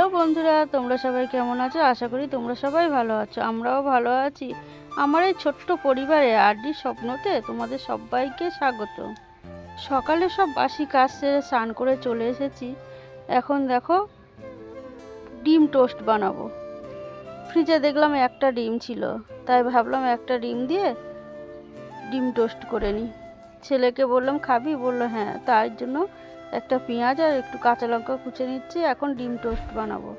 Hello বন্ধুরা, তোমরা সবাই কেমন আছো? আশা করি তোমরা সবাই ভালো আছো। আমরাও ভালো আছি। আমার এই ছোট্ট পরিবারে আরডির স্বপ্নতে তোমাদের সবাইকে স্বাগত। সকালে সব বাসি কাজ সেরে স্নান করে চলে এসেছি। এখন দেখো ডিম টোস্ট বানাবো। ফ্রিজে দেখলাম একটা ডিম ছিল, তাই ভাবলাম একটা ডিম দিয়ে ডিম টোস্ট করে নিই। ছেলেকে বললাম খাবি, বললো হ্যাঁ। তার জন্য একটা পেঁয়াজ আর একটু কাঁচা লঙ্কা কুচে নিচ্ছি, এখন ডিম টোস্ট বানাবো।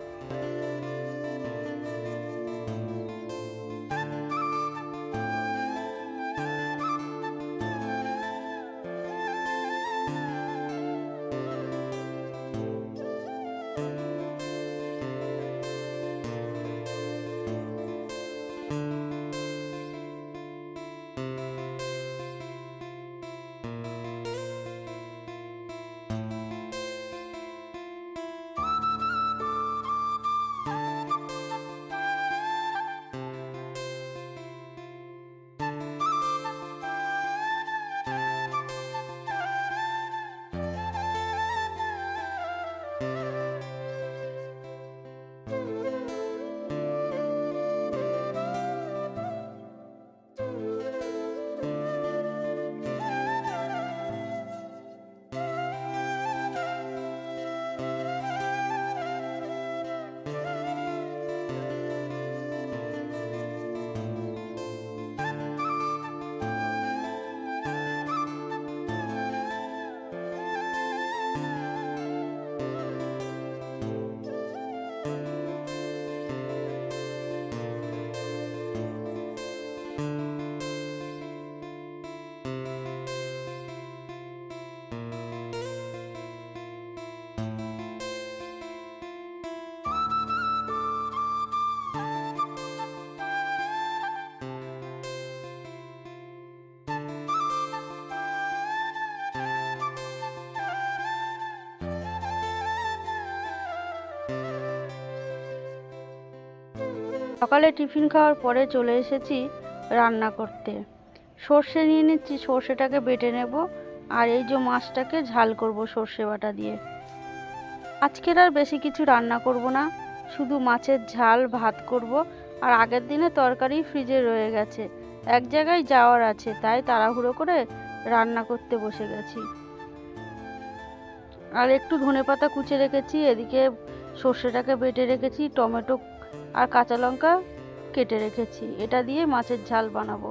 সকালে টিফিন খাওয়ার পরে চলে এসেছি রান্না করতে। সর্ষে নিয়ে নিচ্ছি, সর্ষেটাকে বেটে নেব। আর এই যে মাছটাকে ঝাল করব সর্ষে বাটা দিয়ে। আজকের আর বেশি কিছু রান্না করব না, শুধু মাছের ঝাল ভাত করব। আর আগের দিনে তরকারি ফ্রিজে রয়ে গেছে, এক জায়গায় যাওয়ার আছে, তাই তাড়াহুড়ো করে রান্না করতে বসে গেছি। আর একটু ধনেপাতা কুচে রেখেছি, এদিকে সর্ষেটাকে বেটে রেখেছি, টমেটো আর কাঁচা লঙ্কা কেটে রেখেছি। এটা দিয়ে মাছের ঝাল বানাবো।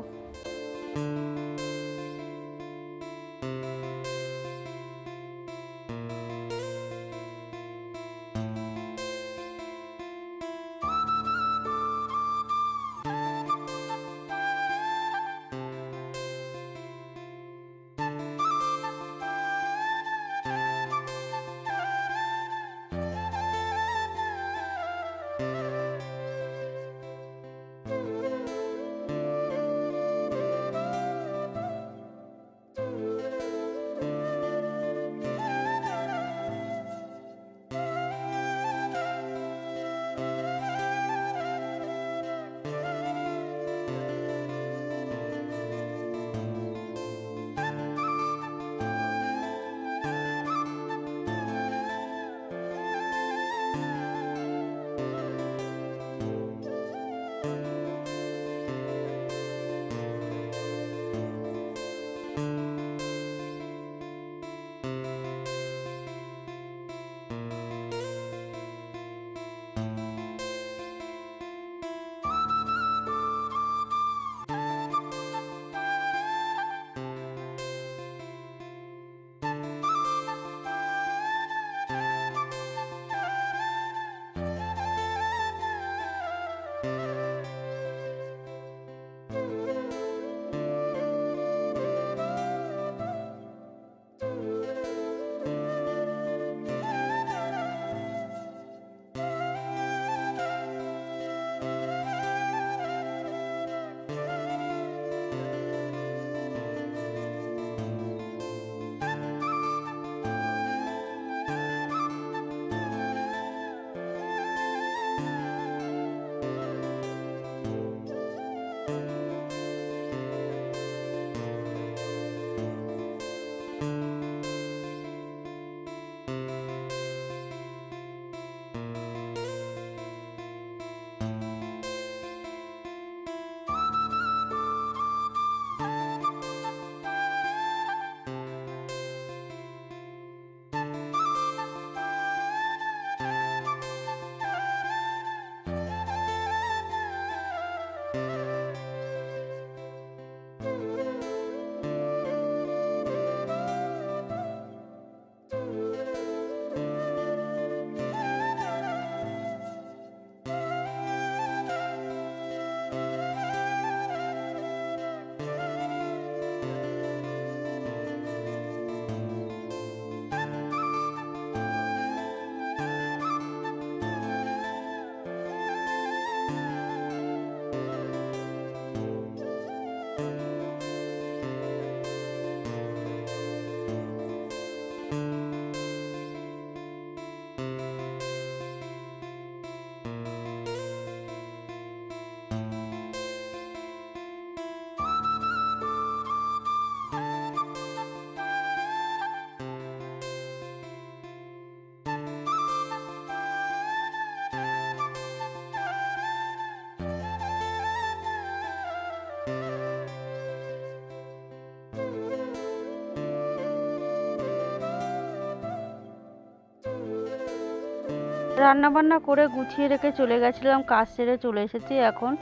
রান্না বান্না করে গুছিয়ে রেখে চলে গেছিলাম, কাজ সেরে চলে এসেছি। এখন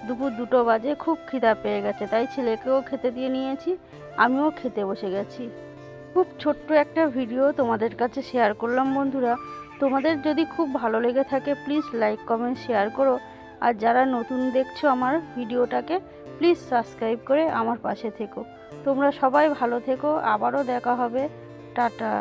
দুপুর 2টো বাজে, খুব খিদা পেয়ে গেছে, তাই ছেলেকেও খেতে দিয়ে নিয়েছি, আমিও খেতে বসে গেছি। খুব ছোট্ট একটা ভিডিও তোমাদের কাছে শেয়ার করলাম বন্ধুরা। তোমাদের যদি খুব ভালো লেগে থাকে প্লিজ লাইক কমেন্ট শেয়ার করো। আর যারা নতুন দেখছো আমার ভিডিওটাকে প্লিজ সাবস্ক্রাইব করে আমার পাশে থেকো। তোমরা সবাই ভালো থেকো, আবারও দেখা হবে। টাটা।